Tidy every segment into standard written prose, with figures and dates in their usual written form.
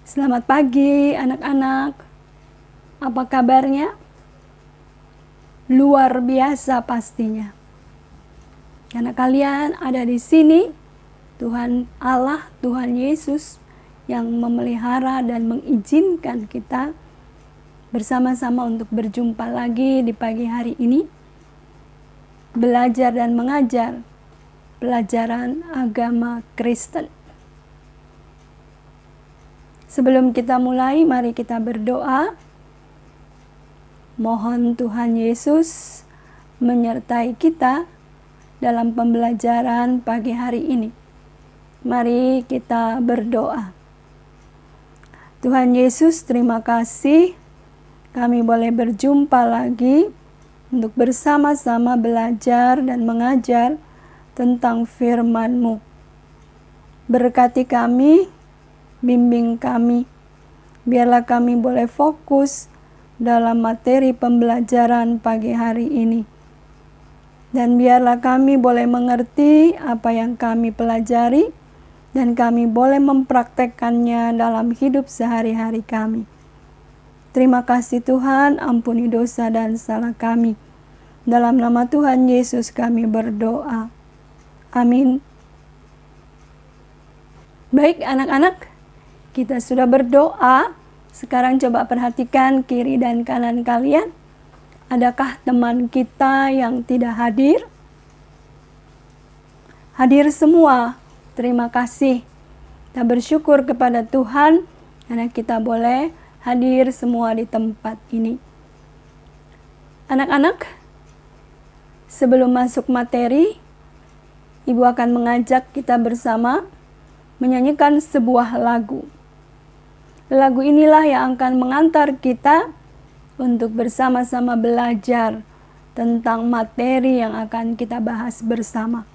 Selamat pagi anak-anak. Apa kabarnya? Luar biasa pastinya. Karena kalian ada di sini, Tuhan Allah, Tuhan Yesus yang memelihara dan mengizinkan kita bersama-sama untuk berjumpa lagi di pagi hari ini. Belajar dan mengajar pelajaran agama Kristen. Sebelum kita mulai, mari kita berdoa. Mohon Tuhan Yesus menyertai kita dalam pembelajaran pagi hari ini. Mari kita berdoa. Tuhan Yesus, terima kasih kami boleh berjumpa lagi untuk bersama-sama belajar dan mengajar tentang firman-Mu. Berkati kami, bimbing kami, biarlah kami boleh fokus dalam materi pembelajaran pagi hari ini. Dan biarlah kami boleh mengerti apa yang kami pelajari, dan kami boleh mempraktekkannya dalam hidup sehari-hari kami. Terima kasih Tuhan, ampuni dosa dan salah kami. Dalam nama Tuhan Yesus kami berdoa. Amin. Baik anak-anak, kita sudah berdoa. Sekarang coba perhatikan kiri dan kanan kalian. Adakah teman kita yang tidak hadir? Hadir semua. Terima kasih. Kita bersyukur kepada Tuhan karena kita boleh hadir semua di tempat ini. Anak-anak, sebelum masuk materi, Ibu akan mengajak kita bersama menyanyikan sebuah lagu. Lagu inilah yang akan mengantar kita untuk bersama-sama belajar tentang materi yang akan kita bahas bersama,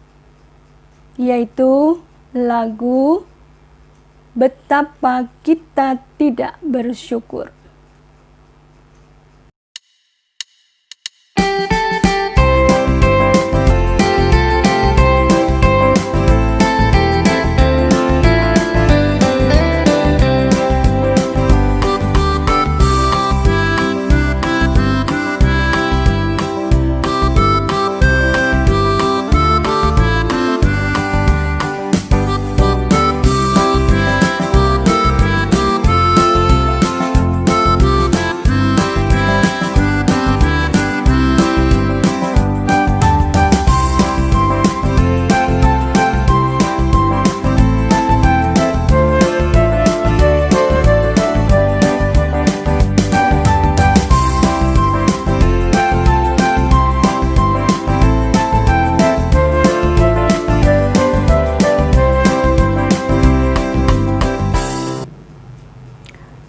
yaitu lagu Betapa Kita Tidak Bersyukur.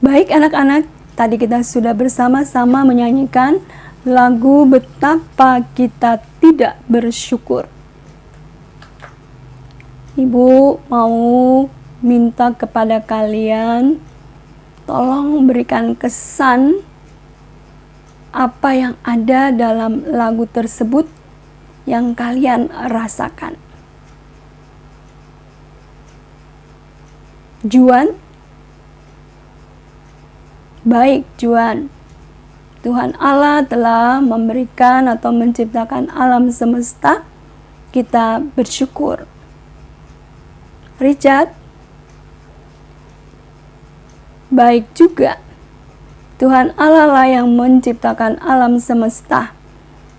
Baik anak-anak, tadi kita sudah bersama-sama menyanyikan lagu Betapa Kita Tidak Bersyukur. Ibu mau minta kepada kalian, tolong berikan kesan apa yang ada dalam lagu tersebut yang kalian rasakan. Juan? Baik, Juan. Tuhan Allah telah memberikan atau menciptakan alam semesta, kita bersyukur. Richard? Baik juga. Tuhan Allah lah yang menciptakan alam semesta,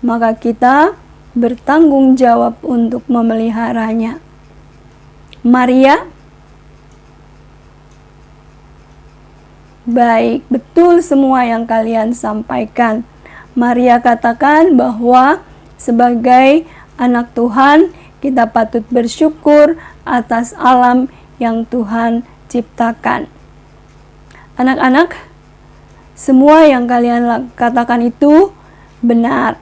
maka kita bertanggung jawab untuk memeliharanya. Maria? Baik, betul semua yang kalian sampaikan. Maria katakan bahwa sebagai anak Tuhan, kita patut bersyukur atas alam yang Tuhan ciptakan. Anak-anak, semua yang kalian katakan itu benar.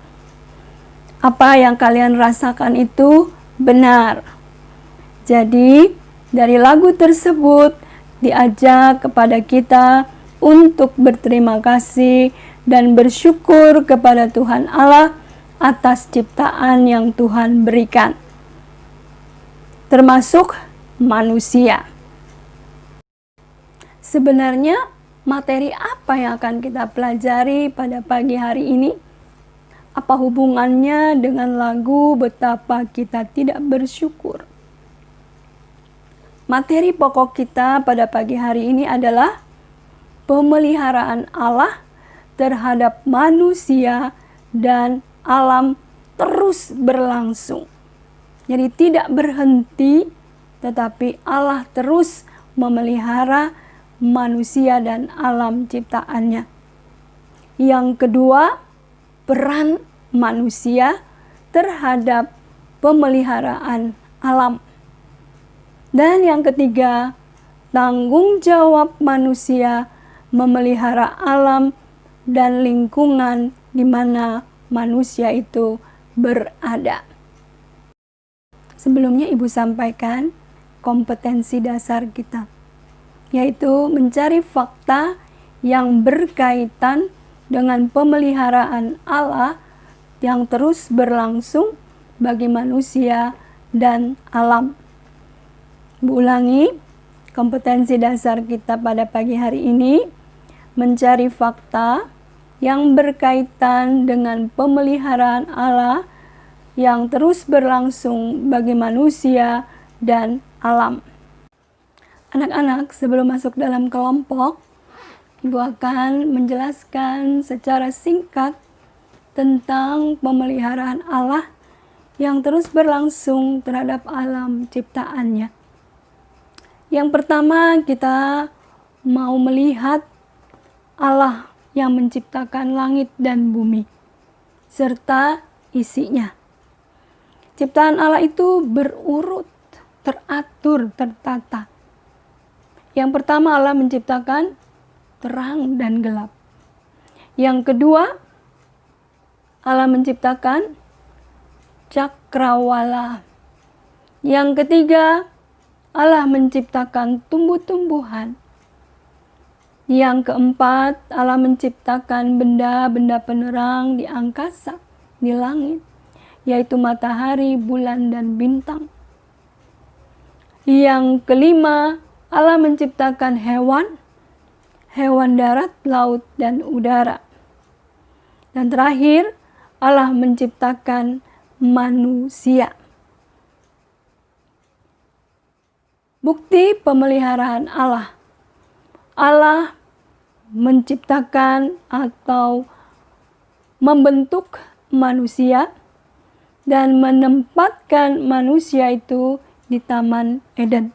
Apa yang kalian rasakan itu benar. Jadi, dari lagu tersebut diajak kepada kita untuk berterima kasih dan bersyukur kepada Tuhan Allah atas ciptaan yang Tuhan berikan, termasuk manusia. Sebenarnya materi apa yang akan kita pelajari pada pagi hari ini? Apa hubungannya dengan lagu betapa kita tidak bersyukur? Materi pokok kita pada pagi hari ini adalah pemeliharaan Allah terhadap manusia dan alam terus berlangsung. Jadi tidak berhenti, tetapi Allah terus memelihara manusia dan alam ciptaannya. Yang kedua, peran manusia terhadap pemeliharaan alam. Dan yang ketiga, tanggung jawab manusia memelihara alam dan lingkungan di mana manusia itu berada. Sebelumnya Ibu sampaikan kompetensi dasar kita, yaitu mencari fakta yang berkaitan dengan pemeliharaan Allah yang terus berlangsung bagi manusia dan alam. Bu ulangi, kompetensi dasar kita pada pagi hari ini mencari fakta yang berkaitan dengan pemeliharaan Allah yang terus berlangsung bagi manusia dan alam. Anak-anak, sebelum masuk dalam kelompok, Ibu akan menjelaskan secara singkat tentang pemeliharaan Allah yang terus berlangsung terhadap alam ciptaannya. Yang pertama, kita mau melihat Allah yang menciptakan langit dan bumi serta isinya. Ciptaan Allah itu berurut, teratur, tertata. Yang pertama, Allah menciptakan terang dan gelap. Yang kedua, Allah menciptakan cakrawala. Yang ketiga, Allah menciptakan tumbuh-tumbuhan. Yang keempat, Allah menciptakan benda-benda penerang di angkasa, di langit, yaitu matahari, bulan, dan bintang. Yang kelima, Allah menciptakan hewan darat, laut, dan udara. Dan terakhir, Allah menciptakan manusia. Bukti pemeliharaan Allah. Allah menciptakan atau membentuk manusia dan menempatkan manusia itu di Taman Eden.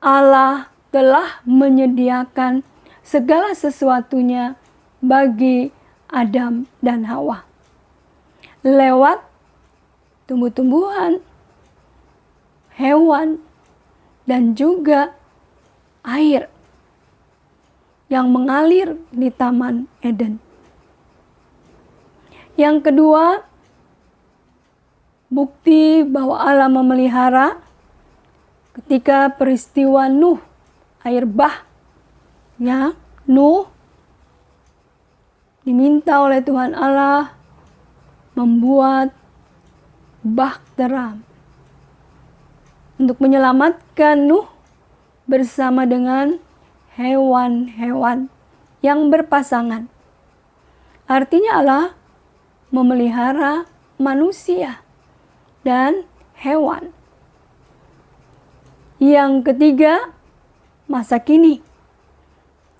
Allah telah menyediakan segala sesuatunya bagi Adam dan Hawa lewat tumbuh-tumbuhan, hewan, dan juga air yang mengalir di Taman Eden. Yang kedua, bukti bahwa Allah memelihara ketika peristiwa Nuh, air bah. Ya, Nuh diminta oleh Tuhan Allah membuat bahtera untuk menyelamatkan Nuh bersama dengan hewan-hewan yang berpasangan. Artinya Allah memelihara manusia dan hewan. Yang ketiga, masa kini.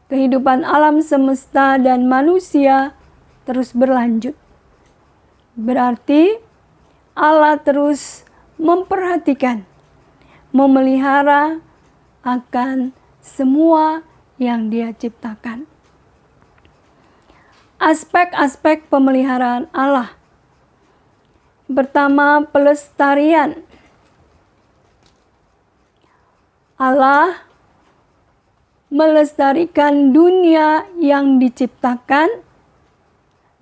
Kehidupan alam semesta dan manusia terus berlanjut. Berarti Allah terus memperhatikan, memelihara akan semua yang Dia ciptakan. Aspek-aspek pemeliharaan Allah. Pertama, pelestarian. Allah melestarikan dunia yang diciptakan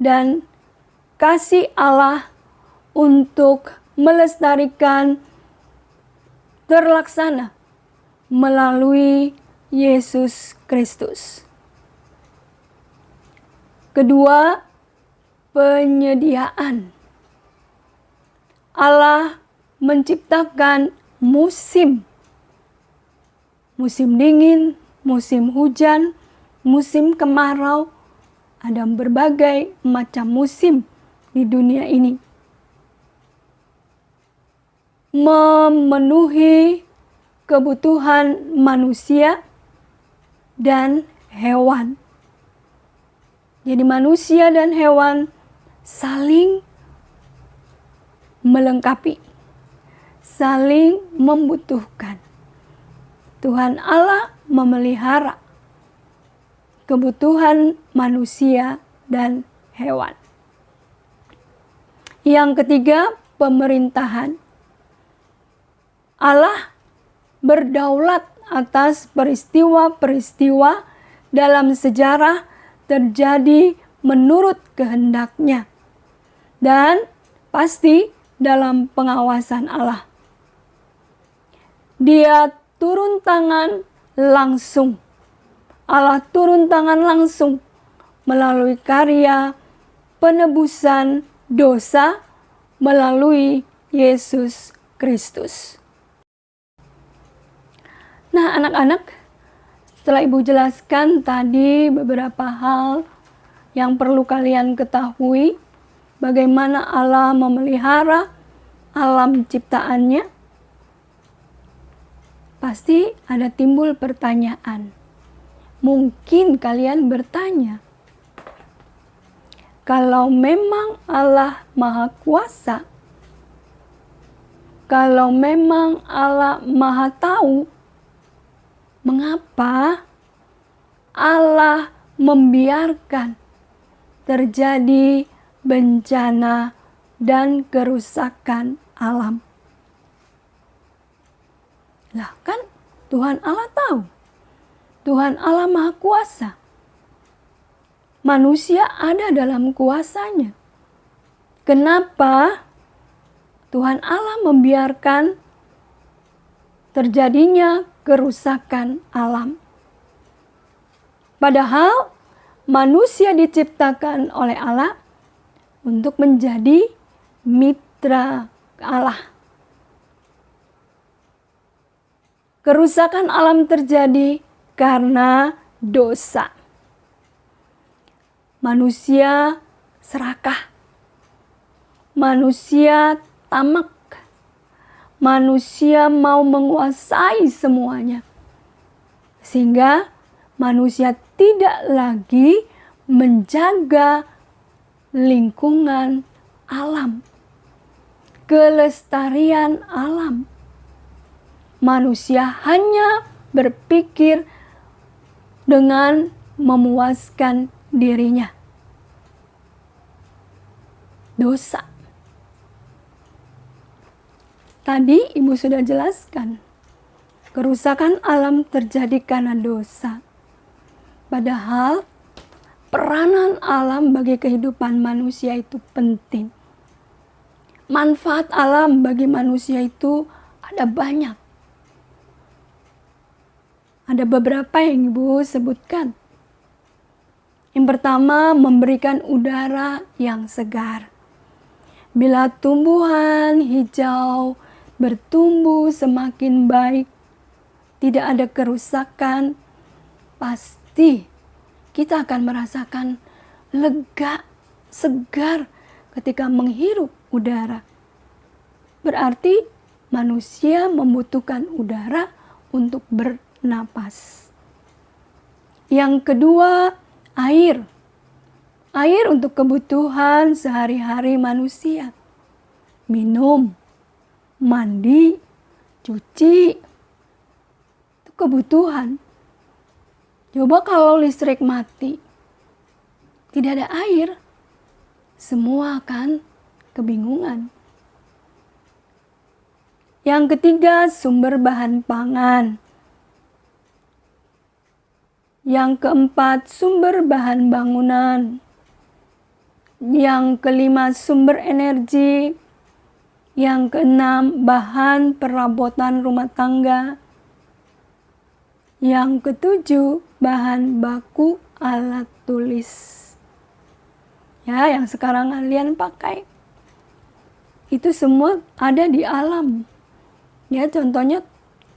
dan kasih Allah untuk melestarikan terlaksana melalui Yesus Kristus. Kedua, penyediaan. Allah menciptakan musim musim dingin, musim hujan, musim kemarau, ada berbagai macam musim di dunia ini. Memenuhi kebutuhan manusia dan hewan. Jadi manusia dan hewan saling melengkapi, saling membutuhkan. Tuhan Allah memelihara kebutuhan manusia dan hewan. Yang ketiga, pemerintahan. Allah berdaulat atas peristiwa-peristiwa dalam sejarah terjadi menurut kehendaknya dan pasti dalam pengawasan Allah. Dia turun tangan langsung. Allah turun tangan langsung melalui karya penebusan dosa melalui Yesus Kristus. Nah, anak-anak, setelah Ibu jelaskan tadi beberapa hal yang perlu kalian ketahui, bagaimana Allah memelihara alam ciptaannya, pasti ada timbul pertanyaan. Mungkin kalian bertanya, kalau memang Allah Maha Kuasa, kalau memang Allah Maha Tahu, mengapa Allah membiarkan terjadi bencana dan kerusakan alam? Lah kan Tuhan Allah tahu. Tuhan Allah Maha Kuasa. Manusia ada dalam kuasanya. Kenapa Tuhan Allah membiarkan terjadinya kerusakan alam? Padahal manusia diciptakan oleh Allah untuk menjadi mitra Allah. Kerusakan alam terjadi karena dosa. Manusia serakah. Manusia tamak. Manusia mau menguasai semuanya. Sehingga manusia tidak lagi menjaga lingkungan alam, kelestarian alam. Manusia hanya berpikir dengan memuaskan dirinya. Dosa. Tadi Ibu sudah jelaskan, kerusakan alam terjadi karena dosa. Padahal peranan alam bagi kehidupan manusia itu penting. Manfaat alam bagi manusia itu ada banyak. Ada beberapa yang Ibu sebutkan. Yang pertama, memberikan udara yang segar. Bila tumbuhan hijau bertumbuh semakin baik, tidak ada kerusakan, pasti kita akan merasakan lega, segar ketika menghirup udara. Berarti manusia membutuhkan udara untuk bernapas. Yang kedua, air. Air untuk kebutuhan sehari-hari manusia. Minum, mandi, cuci. Itu kebutuhan. Coba kalau listrik mati, tidak ada air, semua akan kebingungan. Yang ketiga, sumber bahan pangan. Yang keempat, sumber bahan bangunan. Yang kelima, sumber energi. Yang keenam, bahan perabotan rumah tangga. Yang ketujuh, bahan baku alat tulis. Ya, yang sekarang kalian pakai. Itu semua ada di alam. Ya, contohnya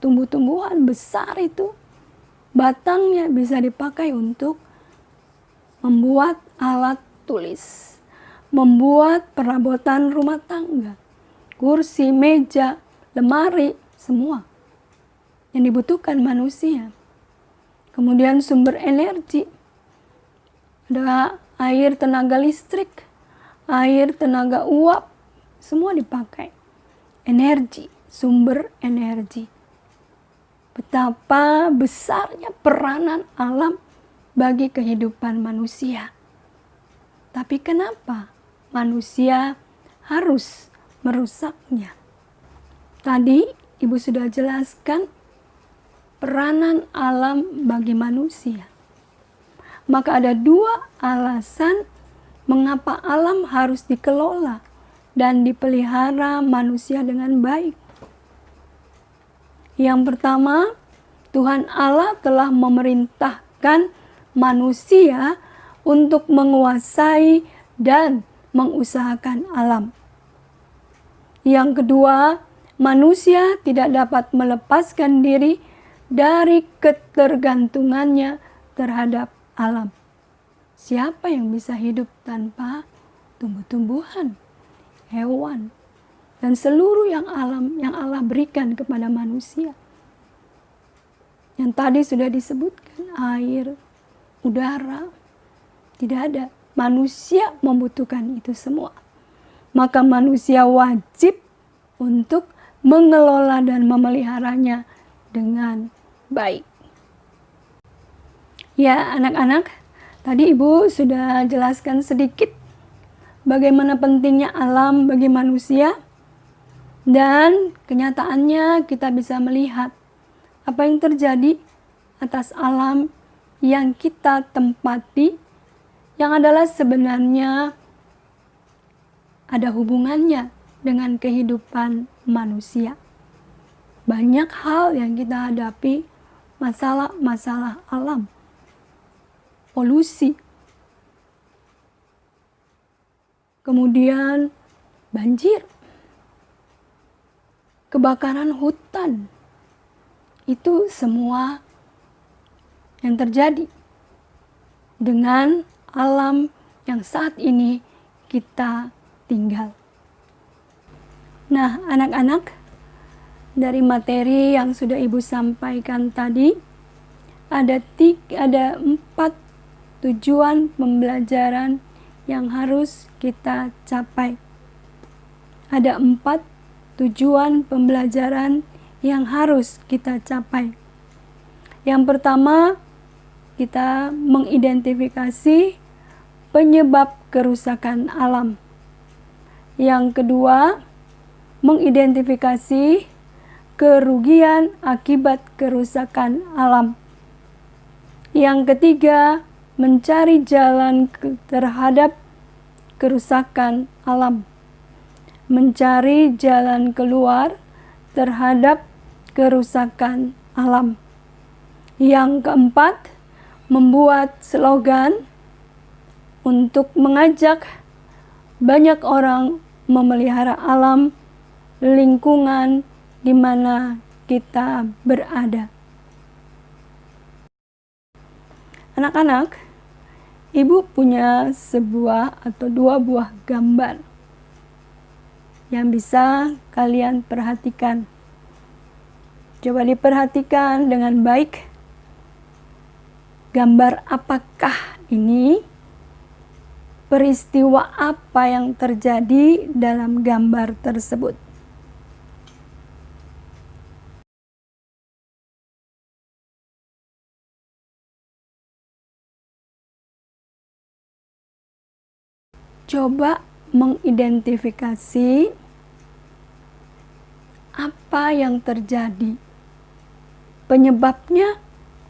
tumbuh-tumbuhan besar itu, batangnya bisa dipakai untuk membuat alat tulis, membuat perabotan rumah tangga, kursi, meja, lemari, semua yang dibutuhkan manusia. Kemudian sumber energi, ada air, tenaga listrik, air, tenaga uap, semua dipakai. Energi, sumber energi. Betapa besarnya peranan alam bagi kehidupan manusia. Tapi kenapa manusia harus merusaknya? Tadi Ibu sudah jelaskan peranan alam bagi manusia. Maka ada dua alasan mengapa alam harus dikelola dan dipelihara manusia dengan baik. Yang pertama, Tuhan Allah telah memerintahkan manusia untuk menguasai dan mengusahakan alam. Yang kedua, manusia tidak dapat melepaskan diri dari ketergantungannya terhadap alam. Siapa yang bisa hidup tanpa tumbuh-tumbuhan, hewan, dan seluruh yang Allah berikan kepada manusia? Yang tadi sudah disebutkan, air, udara, tidak ada. Manusia membutuhkan itu semua. Maka manusia wajib untuk mengelola dan memeliharanya dengan baik. Ya anak-anak, tadi Ibu sudah jelaskan sedikit bagaimana pentingnya alam bagi manusia. Dan kenyataannya kita bisa melihat apa yang terjadi atas alam yang kita tempati, yang adalah sebenarnya ada hubungannya dengan kehidupan manusia. Banyak hal yang kita hadapi, masalah-masalah alam, polusi, kemudian banjir, kebakaran hutan, itu semua yang terjadi dengan alam yang saat ini kita tinggal. Nah, anak-anak, dari materi yang sudah Ibu sampaikan tadi, ada 4 tujuan pembelajaran yang harus kita capai. Ada 4 tujuan pembelajaran yang harus kita capai. Yang pertama, kita mengidentifikasi penyebab kerusakan alam. Yang kedua, mengidentifikasi kerugian akibat kerusakan alam. Yang ketiga, mencari jalan terhadap kerusakan alam. Mencari jalan keluar terhadap kerusakan alam. Yang keempat, membuat slogan untuk mengajak banyak orang memelihara alam, lingkungan di mana kita berada. Anak-anak, Ibu punya sebuah atau 2 buah gambar yang bisa kalian perhatikan. Coba diperhatikan dengan baik. Gambar apakah ini? Peristiwa apa yang terjadi dalam gambar tersebut? Coba mengidentifikasi apa yang terjadi. Penyebabnya,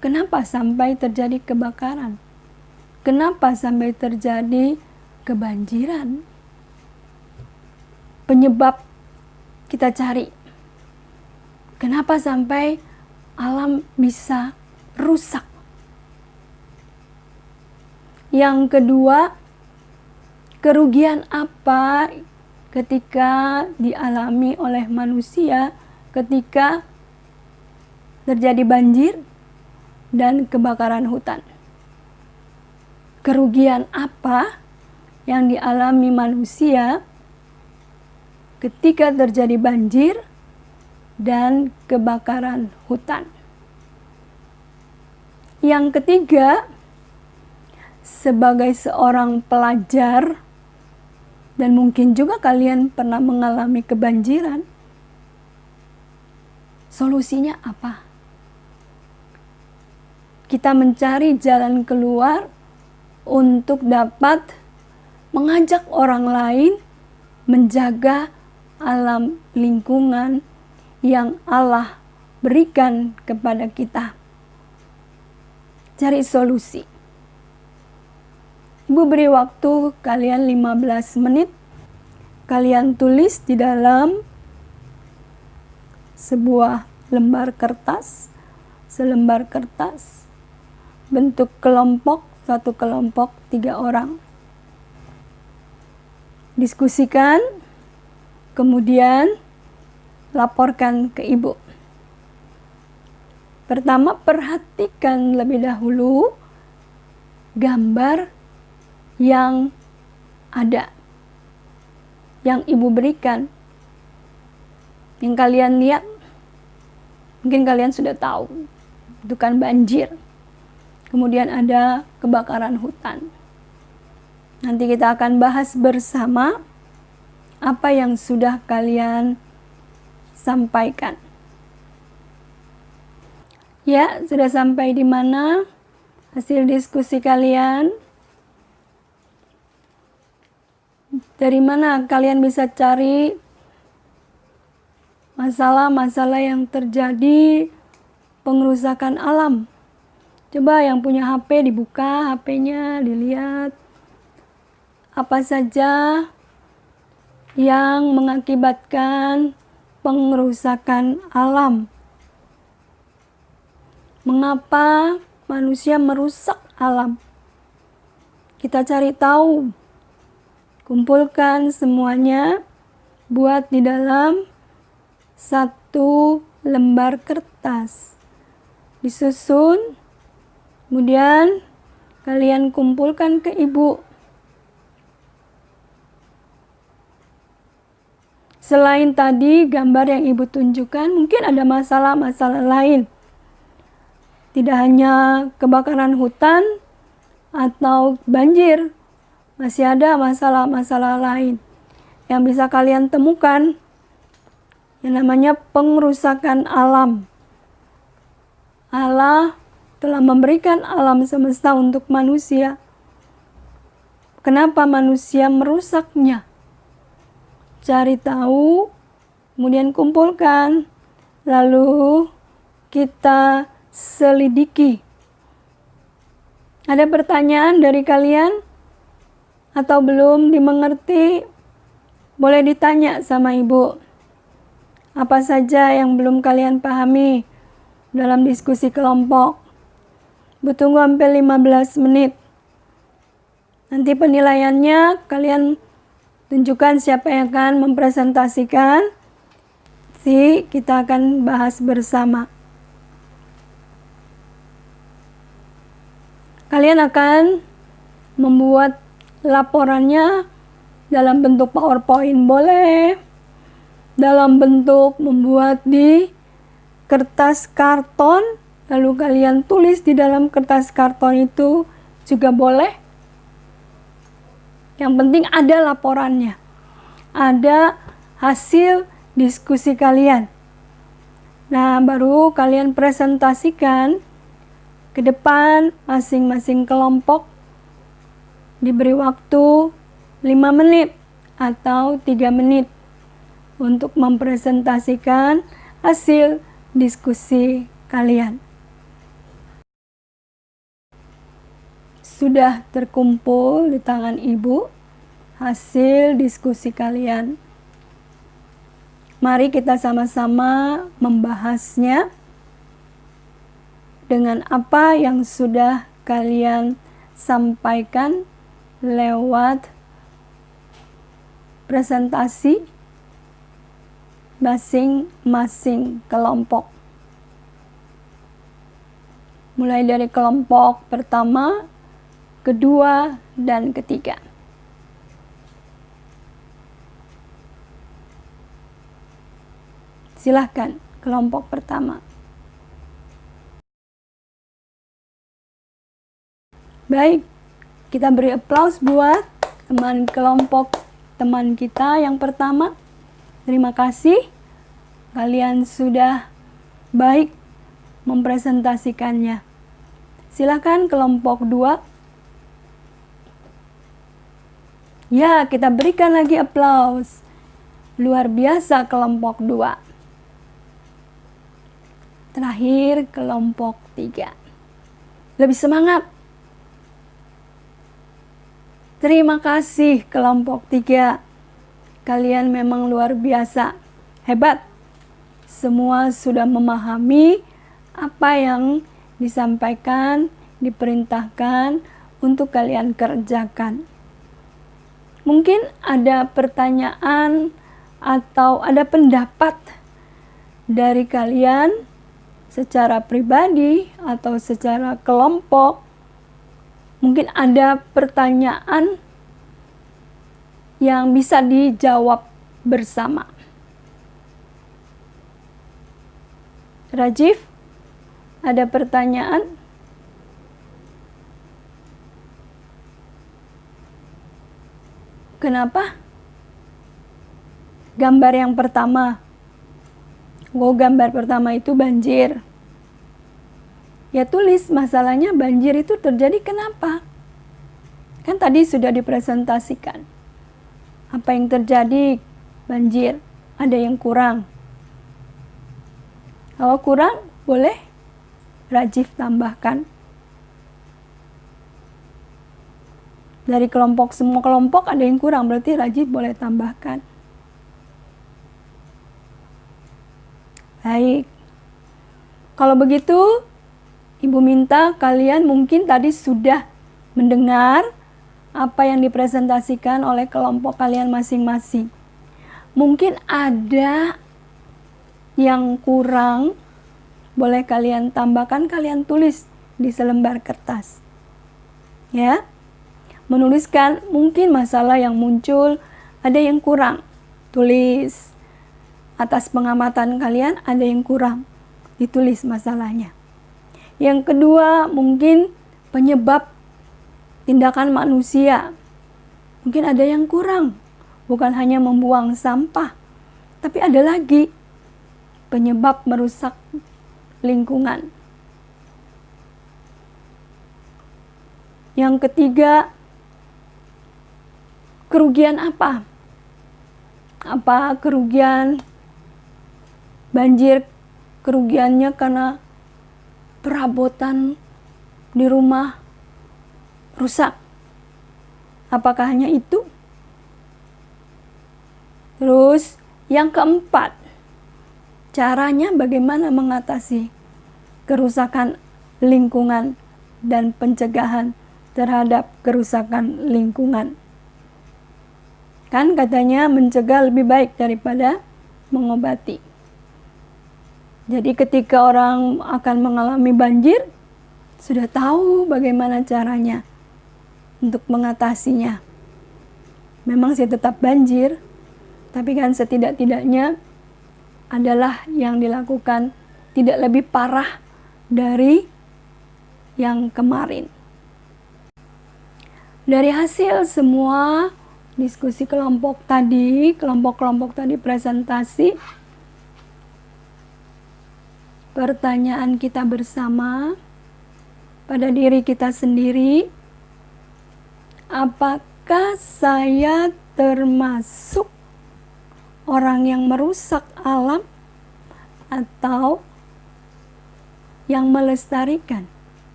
kenapa sampai terjadi kebakaran? Kenapa sampai terjadi kebanjiran? Penyebab kita cari. Kenapa sampai alam bisa rusak? Yang kedua, kerugian apa ketika dialami oleh manusia ketika terjadi banjir dan kebakaran hutan. Kerugian apa yang dialami manusia ketika terjadi banjir dan kebakaran hutan? Yang ketiga, sebagai seorang pelajar, dan mungkin juga kalian pernah mengalami kebanjiran, solusinya apa? Kita mencari jalan keluar untuk dapat mengajak orang lain menjaga alam lingkungan yang Allah berikan kepada kita. Cari solusi. Ibu beri waktu kalian 15 menit. Kalian tulis di dalam sebuah lembar kertas, selembar kertas, bentuk kelompok, satu kelompok 3 orang. Diskusikan, kemudian laporkan ke ibu. Pertama, perhatikan lebih dahulu gambar yang ada, yang ibu berikan, yang kalian lihat. Mungkin kalian sudah tahu, itu kan banjir. Kemudian ada kebakaran hutan. Nanti kita akan bahas bersama apa yang sudah kalian sampaikan. Ya, sudah sampai di mana hasil diskusi kalian? Dari mana kalian bisa cari masalah-masalah yang terjadi pengerusakan alam? Coba yang punya HP dibuka HP-nya, dilihat apa saja yang mengakibatkan pengerusakan alam. Mengapa manusia merusak alam? Kita cari tahu. Kumpulkan semuanya, buat di dalam satu lembar kertas. Disusun, kemudian kalian kumpulkan ke ibu. Selain tadi gambar yang ibu tunjukkan, mungkin ada masalah-masalah lain. Tidak hanya kebakaran hutan atau banjir, masih ada masalah-masalah lain yang bisa kalian temukan, yang namanya pengerusakan alam. Allah telah memberikan alam semesta untuk manusia. Kenapa manusia merusaknya? Cari tahu, kemudian kumpulkan, lalu kita selidiki. Ada pertanyaan dari kalian? Atau belum dimengerti? Boleh ditanya sama ibu. Apa saja yang belum kalian pahami dalam diskusi kelompok? Bu tunggu sampai 15 menit. Nanti penilaiannya kalian tunjukkan siapa yang akan mempresentasikan. Kita akan bahas bersama. Kalian akan membuat laporannya dalam bentuk PowerPoint boleh, dalam bentuk membuat di kertas karton, lalu kalian tulis di dalam kertas karton itu juga boleh. Yang penting ada laporannya, ada hasil diskusi kalian. Nah, baru kalian presentasikan ke depan masing-masing kelompok. Diberi waktu 5 menit atau 3 menit untuk mempresentasikan hasil diskusi kalian. Sudah terkumpul di tangan ibu hasil diskusi kalian. Mari kita sama-sama membahasnya dengan apa yang sudah kalian sampaikan lewat presentasi masing-masing kelompok. mulai dari kelompok pertama, kedua, dan ketiga. Silahkan kelompok pertama. Baik, kita beri aplaus buat kelompok teman kita yang pertama. Terima kasih, kalian sudah baik mempresentasikannya. Silakan kelompok 2. Ya, kita berikan lagi aplaus. Luar biasa kelompok 2. Terakhir kelompok 3. Lebih semangat. Terima kasih kelompok 3. Kalian memang luar biasa. Hebat. Semua sudah memahami apa yang disampaikan, diperintahkan untuk kalian kerjakan. Mungkin ada pertanyaan atau ada pendapat dari kalian secara pribadi atau secara kelompok. Mungkin ada pertanyaan yang bisa dijawab bersama. Rajif, ada pertanyaan? Kenapa? Gambar yang pertama. Gambar pertama itu banjir. Ya tulis masalahnya banjir itu terjadi kenapa? Kan tadi sudah dipresentasikan. Apa yang terjadi? Banjir. Ada yang kurang. Kalau kurang, boleh Rajif tambahkan. Dari kelompok, semua kelompok ada yang kurang, berarti Rajif boleh tambahkan. Baik. Kalau begitu, Ibu minta kalian mungkin tadi sudah mendengar apa yang dipresentasikan oleh kelompok kalian masing-masing. Mungkin ada yang kurang, boleh kalian tambahkan, kalian tulis di selembar kertas. Ya, menuliskan mungkin masalah yang muncul, ada yang kurang, tulis. Atas pengamatan kalian ada yang kurang, ditulis masalahnya. Yang kedua, mungkin penyebab tindakan manusia. Mungkin ada yang kurang, bukan hanya membuang sampah, tapi ada lagi penyebab merusak lingkungan. Yang ketiga, kerugian apa? Apa kerugian banjir? Kerugiannya karena perabotan di rumah rusak. Apakah hanya itu? Terus yang keempat, caranya bagaimana mengatasi kerusakan lingkungan dan pencegahan terhadap kerusakan lingkungan. Kan katanya mencegah lebih baik daripada mengobati. Jadi ketika orang akan mengalami banjir, sudah tahu bagaimana caranya untuk mengatasinya. Memang sih tetap banjir, tapi kan setidak-tidaknya adalah yang dilakukan tidak lebih parah dari yang kemarin. Dari hasil semua diskusi kelompok tadi, kelompok-kelompok tadi presentasi, pertanyaan kita bersama pada diri kita sendiri, apakah saya termasuk orang yang merusak alam atau yang melestarikan?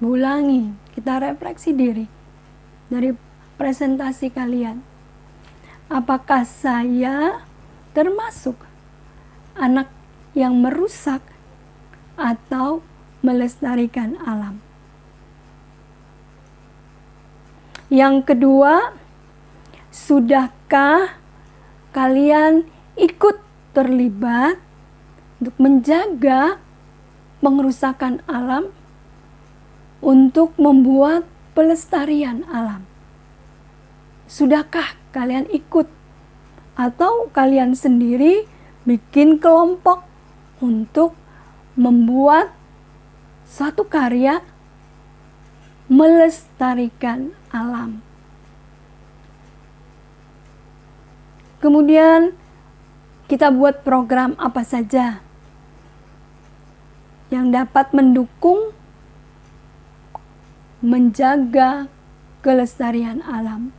Ulangi, kita refleksi diri dari presentasi kalian. Apakah saya termasuk anak yang merusak atau melestarikan alam? Yang kedua, sudahkah kalian ikut terlibat untuk menjaga pengerusakan alam untuk membuat pelestarian alam. Sudahkah kalian ikut atau kalian sendiri bikin kelompok untuk membuat suatu karya melestarikan alam? Kemudian kita buat program apa saja yang dapat mendukung menjaga kelestarian alam.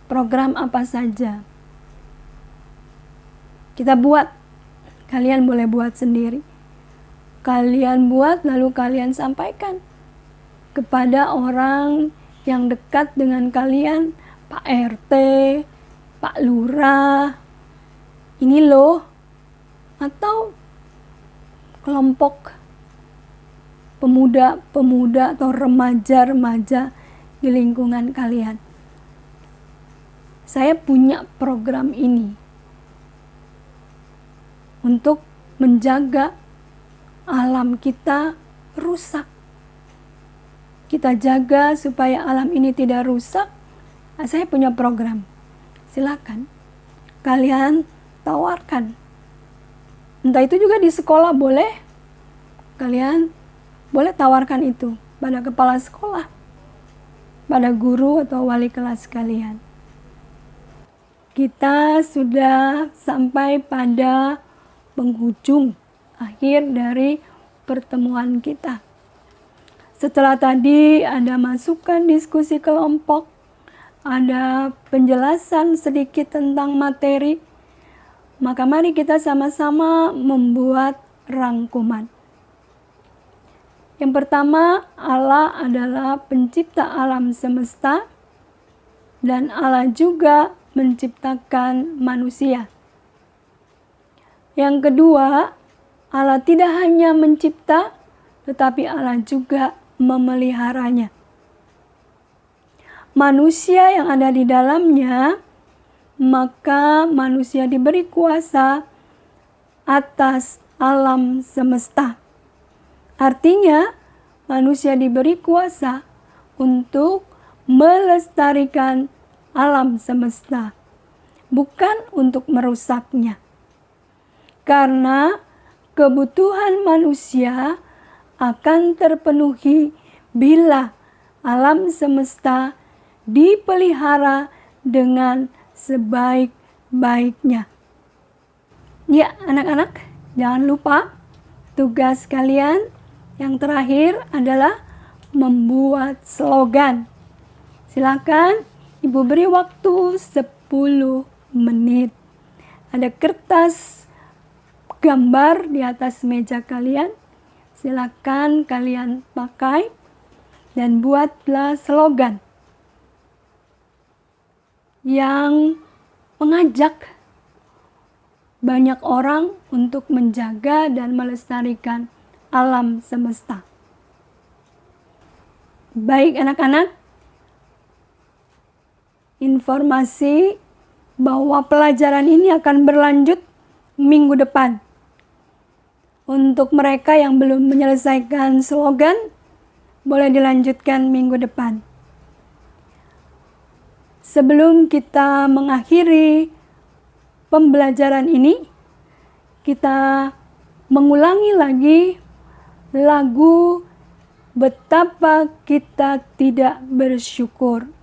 Program apa saja kita buat. Kalian boleh buat sendiri. Kalian buat lalu kalian sampaikan kepada orang yang dekat dengan kalian, Pak RT, Pak Lurah, ini loh, atau kelompok pemuda-pemuda atau remaja-remaja di lingkungan kalian. Saya punya program ini untuk menjaga alam kita rusak. Kita jaga supaya alam ini tidak rusak. Saya punya program. Silakan kalian tawarkan. Entah itu juga di sekolah boleh. Kalian boleh tawarkan itu pada kepala sekolah, pada guru atau wali kelas kalian. Kita sudah sampai pada penghujung akhir dari pertemuan kita. Setelah tadi ada masukan diskusi kelompok, ada penjelasan sedikit tentang materi, maka mari kita sama-sama membuat rangkuman. Yang pertama, Allah adalah pencipta alam semesta dan Allah juga menciptakan manusia. Yang kedua, Allah tidak hanya mencipta, tetapi Allah juga memeliharanya. Manusia yang ada di dalamnya, maka manusia diberi kuasa atas alam semesta. Artinya, manusia diberi kuasa untuk melestarikan alam semesta, bukan untuk merusaknya. Karena kebutuhan manusia akan terpenuhi bila alam semesta dipelihara dengan sebaik-baiknya. Ya, anak-anak, jangan lupa tugas kalian yang terakhir adalah membuat slogan. Silakan Ibu beri waktu 10 menit. Ada kertas gambar di atas meja kalian. Silakan kalian pakai dan buatlah slogan yang mengajak banyak orang untuk menjaga dan melestarikan alam semesta. Baik anak-anak, informasi bahwa pelajaran ini akan berlanjut minggu depan. Untuk mereka yang belum menyelesaikan slogan, boleh dilanjutkan minggu depan. Sebelum kita mengakhiri pembelajaran ini, kita mengulangi lagi lagu Betapa Kita Tidak Bersyukur.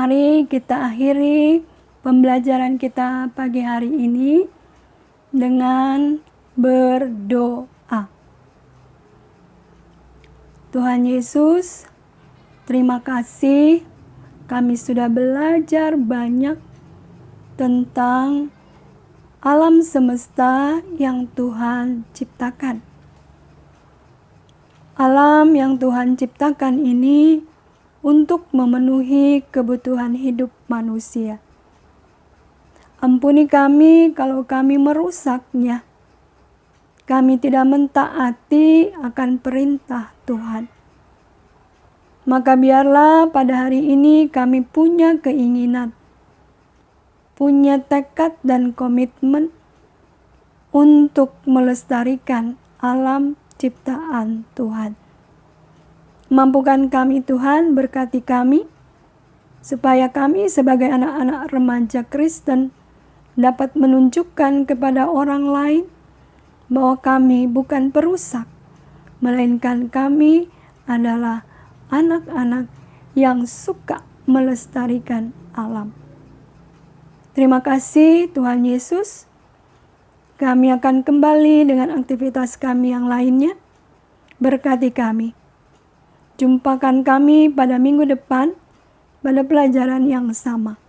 Mari kita akhiri pembelajaran kita pagi hari ini dengan berdoa. Tuhan Yesus, terima kasih kami sudah belajar banyak tentang alam semesta yang Tuhan ciptakan. Alam yang Tuhan ciptakan ini untuk memenuhi kebutuhan hidup manusia. Ampuni kami kalau kami merusaknya. Kami tidak mentaati akan perintah Tuhan. Maka biarlah pada hari ini kami punya keinginan, punya tekad dan komitmen untuk melestarikan alam ciptaan Tuhan. Mampukan kami Tuhan, berkati kami, supaya kami sebagai anak-anak remaja Kristen dapat menunjukkan kepada orang lain bahwa kami bukan perusak, melainkan kami adalah anak-anak yang suka melestarikan alam. Terima kasih Tuhan Yesus. Kami akan kembali dengan aktivitas kami yang lainnya. Berkati kami. Jumpakan kami pada minggu depan pada pelajaran yang sama.